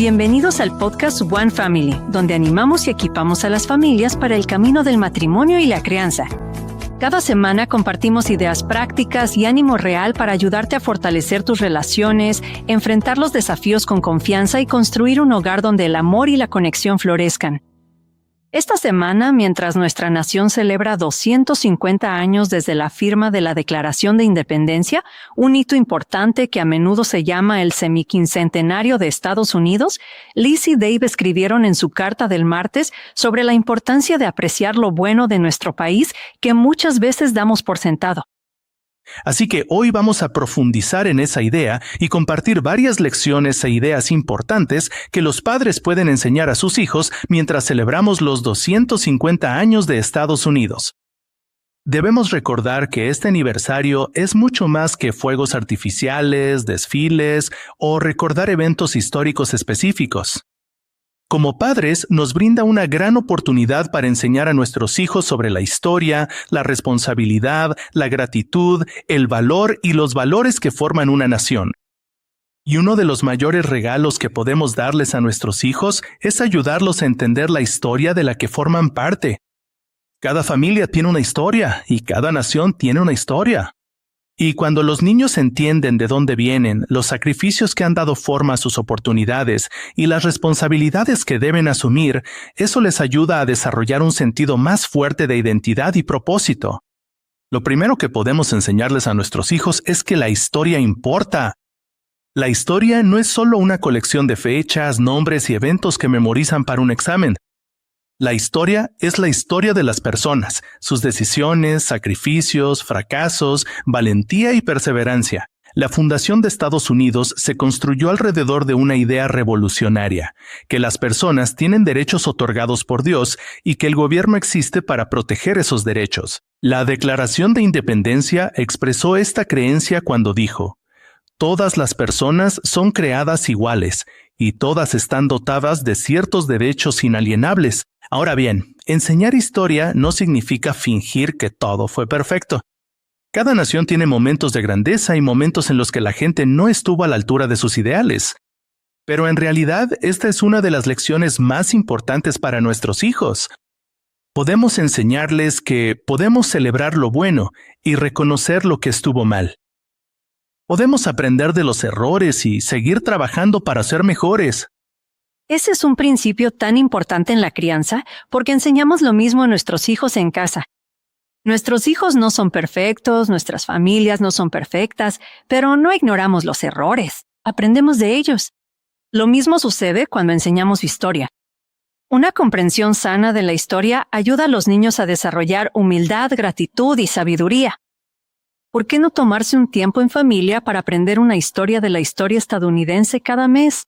Bienvenidos al podcast One Family, donde animamos y equipamos a las familias para el camino del matrimonio y la crianza. Cada semana compartimos ideas prácticas y ánimo real para ayudarte a fortalecer tus relaciones, enfrentar los desafíos con confianza y construir un hogar donde el amor y la conexión florezcan. Esta semana, mientras nuestra nación celebra 250 años desde la firma de la Declaración de Independencia, un hito importante que a menudo se llama el semiquincentenario de Estados Unidos, Liz y Dave escribieron en su carta del martes sobre la importancia de apreciar lo bueno de nuestro país que muchas veces damos por sentado. Así que hoy vamos a profundizar en esa idea y compartir varias lecciones e ideas importantes que los padres pueden enseñar a sus hijos mientras celebramos los 250 años de Estados Unidos. Debemos recordar que este aniversario es mucho más que fuegos artificiales, desfiles o recordar eventos históricos específicos. Como padres, nos brinda una gran oportunidad para enseñar a nuestros hijos sobre la historia, la responsabilidad, la gratitud, el valor y los valores que forman una nación. Y uno de los mayores regalos que podemos darles a nuestros hijos es ayudarlos a entender la historia de la que forman parte. Cada familia tiene una historia y cada nación tiene una historia. Y cuando los niños entienden de dónde vienen, los sacrificios que han dado forma a sus oportunidades y las responsabilidades que deben asumir, eso les ayuda a desarrollar un sentido más fuerte de identidad y propósito. Lo primero que podemos enseñarles a nuestros hijos es que la historia importa. La historia no es solo una colección de fechas, nombres y eventos que memorizan para un examen. La historia es la historia de las personas, sus decisiones, sacrificios, fracasos, valentía y perseverancia. La fundación de Estados Unidos se construyó alrededor de una idea revolucionaria, que las personas tienen derechos otorgados por Dios y que el gobierno existe para proteger esos derechos. La Declaración de Independencia expresó esta creencia cuando dijo: "Todas las personas son creadas iguales, y todas están dotadas de ciertos derechos inalienables". Ahora bien, enseñar historia no significa fingir que todo fue perfecto. Cada nación tiene momentos de grandeza y momentos en los que la gente no estuvo a la altura de sus ideales. Pero en realidad, esta es una de las lecciones más importantes para nuestros hijos. Podemos enseñarles que podemos celebrar lo bueno y reconocer lo que estuvo mal. Podemos aprender de los errores y seguir trabajando para ser mejores. Ese es un principio tan importante en la crianza porque enseñamos lo mismo a nuestros hijos en casa. Nuestros hijos no son perfectos, nuestras familias no son perfectas, pero no ignoramos los errores. Aprendemos de ellos. Lo mismo sucede cuando enseñamos historia. Una comprensión sana de la historia ayuda a los niños a desarrollar humildad, gratitud y sabiduría. ¿Por qué no tomarse un tiempo en familia para aprender una historia de la historia estadounidense cada mes?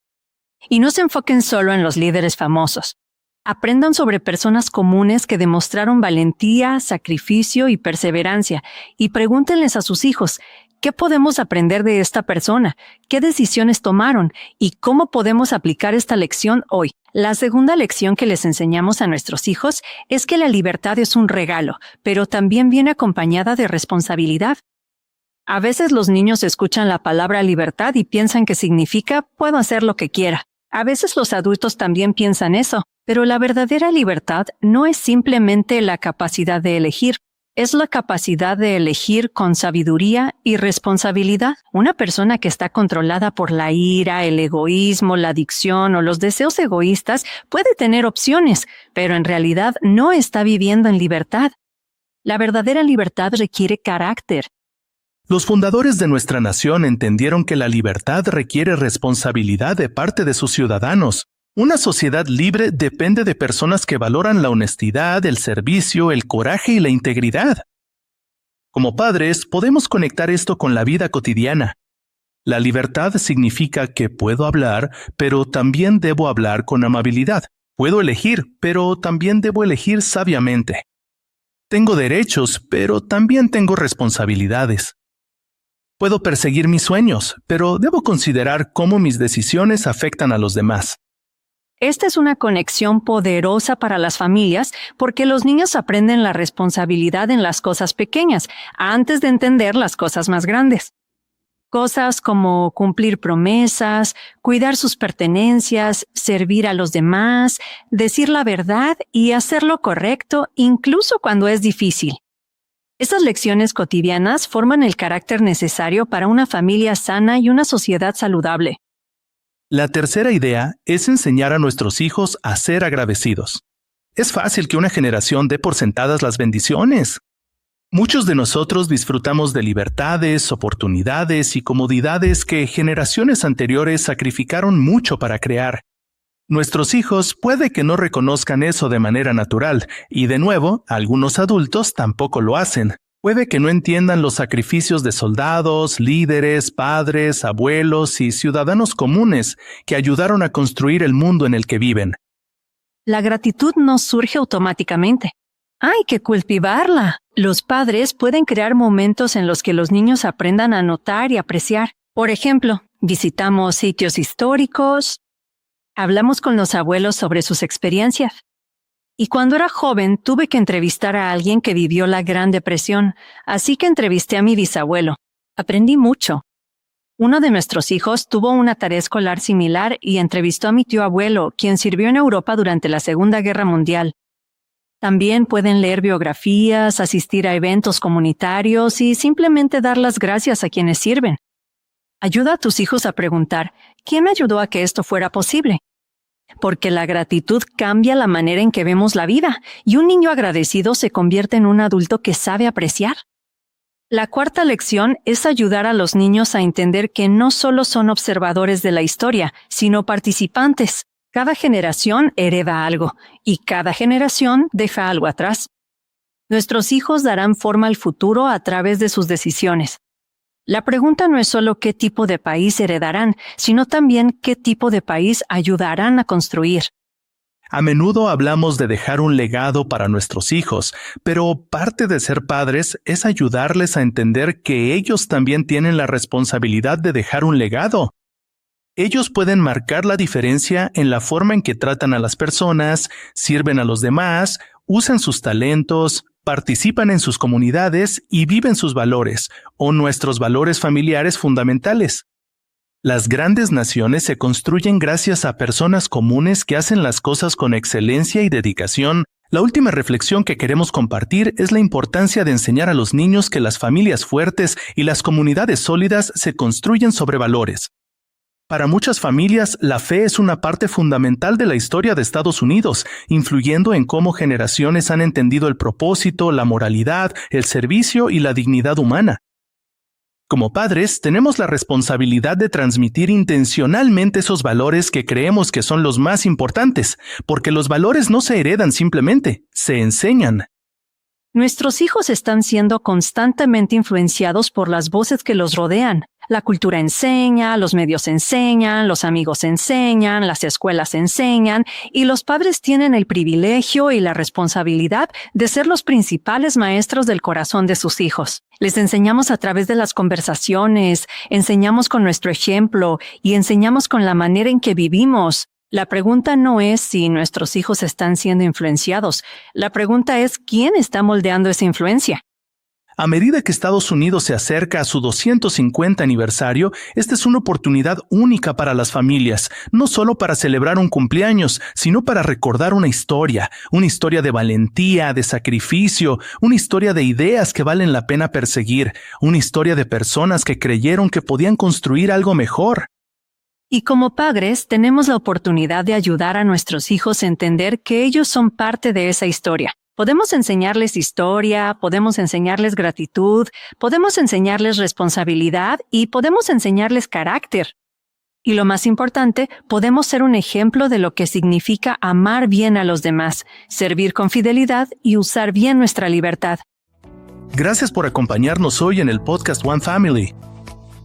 Y no se enfoquen solo en los líderes famosos. Aprendan sobre personas comunes que demostraron valentía, sacrificio y perseverancia, y pregúntenles a sus hijos, ¿qué podemos aprender de esta persona? ¿Qué decisiones tomaron? ¿Y cómo podemos aplicar esta lección hoy? La segunda lección que les enseñamos a nuestros hijos es que la libertad es un regalo, pero también viene acompañada de responsabilidad. A veces los niños escuchan la palabra libertad y piensan que significa puedo hacer lo que quiera. A veces los adultos también piensan eso, pero la verdadera libertad no es simplemente la capacidad de elegir, es la capacidad de elegir con sabiduría y responsabilidad. Una persona que está controlada por la ira, el egoísmo, la adicción o los deseos egoístas puede tener opciones, pero en realidad no está viviendo en libertad. La verdadera libertad requiere carácter. Los fundadores de nuestra nación entendieron que la libertad requiere responsabilidad de parte de sus ciudadanos. Una sociedad libre depende de personas que valoran la honestidad, el servicio, el coraje y la integridad. Como padres, podemos conectar esto con la vida cotidiana. La libertad significa que puedo hablar, pero también debo hablar con amabilidad. Puedo elegir, pero también debo elegir sabiamente. Tengo derechos, pero también tengo responsabilidades. Puedo perseguir mis sueños, pero debo considerar cómo mis decisiones afectan a los demás. Esta es una conexión poderosa para las familias porque los niños aprenden la responsabilidad en las cosas pequeñas antes de entender las cosas más grandes. Cosas como cumplir promesas, cuidar sus pertenencias, servir a los demás, decir la verdad y hacer lo correcto incluso cuando es difícil. Estas lecciones cotidianas forman el carácter necesario para una familia sana y una sociedad saludable. La tercera idea es enseñar a nuestros hijos a ser agradecidos. Es fácil que una generación dé por sentadas las bendiciones. Muchos de nosotros disfrutamos de libertades, oportunidades y comodidades que generaciones anteriores sacrificaron mucho para crear. Nuestros hijos puede que no reconozcan eso de manera natural, y de nuevo, algunos adultos tampoco lo hacen. Puede que no entiendan los sacrificios de soldados, líderes, padres, abuelos y ciudadanos comunes que ayudaron a construir el mundo en el que viven. La gratitud no surge automáticamente. Hay que cultivarla. Los padres pueden crear momentos en los que los niños aprendan a notar y apreciar. Por ejemplo, visitamos sitios históricos, hablamos con los abuelos sobre sus experiencias. Y cuando era joven tuve que entrevistar a alguien que vivió la Gran Depresión, así que entrevisté a mi bisabuelo. Aprendí mucho. Uno de nuestros hijos tuvo una tarea escolar similar y entrevistó a mi tío abuelo, quien sirvió en Europa durante la Segunda Guerra Mundial. También pueden leer biografías, asistir a eventos comunitarios y simplemente dar las gracias a quienes sirven. Ayuda a tus hijos a preguntar, ¿quién me ayudó a que esto fuera posible? Porque la gratitud cambia la manera en que vemos la vida, y un niño agradecido se convierte en un adulto que sabe apreciar. La cuarta lección es ayudar a los niños a entender que no solo son observadores de la historia, sino participantes. Cada generación hereda algo, y cada generación deja algo atrás. Nuestros hijos darán forma al futuro a través de sus decisiones. La pregunta no es solo qué tipo de país heredarán, sino también qué tipo de país ayudarán a construir. A menudo hablamos de dejar un legado para nuestros hijos, pero parte de ser padres es ayudarles a entender que ellos también tienen la responsabilidad de dejar un legado. Ellos pueden marcar la diferencia en la forma en que tratan a las personas, sirven a los demás, usan sus talentos, participan en sus comunidades y viven sus valores, o nuestros valores familiares fundamentales. Las grandes naciones se construyen gracias a personas comunes que hacen las cosas con excelencia y dedicación. La última reflexión que queremos compartir es la importancia de enseñar a los niños que las familias fuertes y las comunidades sólidas se construyen sobre valores. Para muchas familias, la fe es una parte fundamental de la historia de Estados Unidos, influyendo en cómo generaciones han entendido el propósito, la moralidad, el servicio y la dignidad humana. Como padres, tenemos la responsabilidad de transmitir intencionalmente esos valores que creemos que son los más importantes, porque los valores no se heredan simplemente, se enseñan. Nuestros hijos están siendo constantemente influenciados por las voces que los rodean. La cultura enseña, los medios enseñan, los amigos enseñan, las escuelas enseñan, y los padres tienen el privilegio y la responsabilidad de ser los principales maestros del corazón de sus hijos. Les enseñamos a través de las conversaciones, enseñamos con nuestro ejemplo y enseñamos con la manera en que vivimos. La pregunta no es si nuestros hijos están siendo influenciados. La pregunta es ¿quién está moldeando esa influencia? A medida que Estados Unidos se acerca a su 250 aniversario, esta es una oportunidad única para las familias, no solo para celebrar un cumpleaños, sino para recordar una historia de valentía, de sacrificio, una historia de ideas que valen la pena perseguir, una historia de personas que creyeron que podían construir algo mejor. Y como padres, tenemos la oportunidad de ayudar a nuestros hijos a entender que ellos son parte de esa historia. Podemos enseñarles historia, podemos enseñarles gratitud, podemos enseñarles responsabilidad y podemos enseñarles carácter. Y lo más importante, podemos ser un ejemplo de lo que significa amar bien a los demás, servir con fidelidad y usar bien nuestra libertad. Gracias por acompañarnos hoy en el podcast One Family.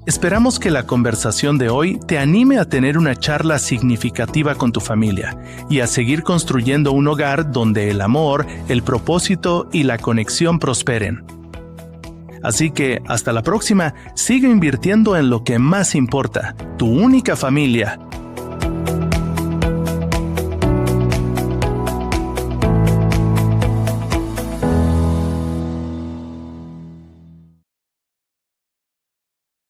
Esperamos que la conversación de hoy te anime a tener una charla significativa con tu familia y a seguir construyendo un hogar donde el amor, el propósito y la conexión prosperen. Así que, hasta la próxima, sigue invirtiendo en lo que más importa, tu única familia,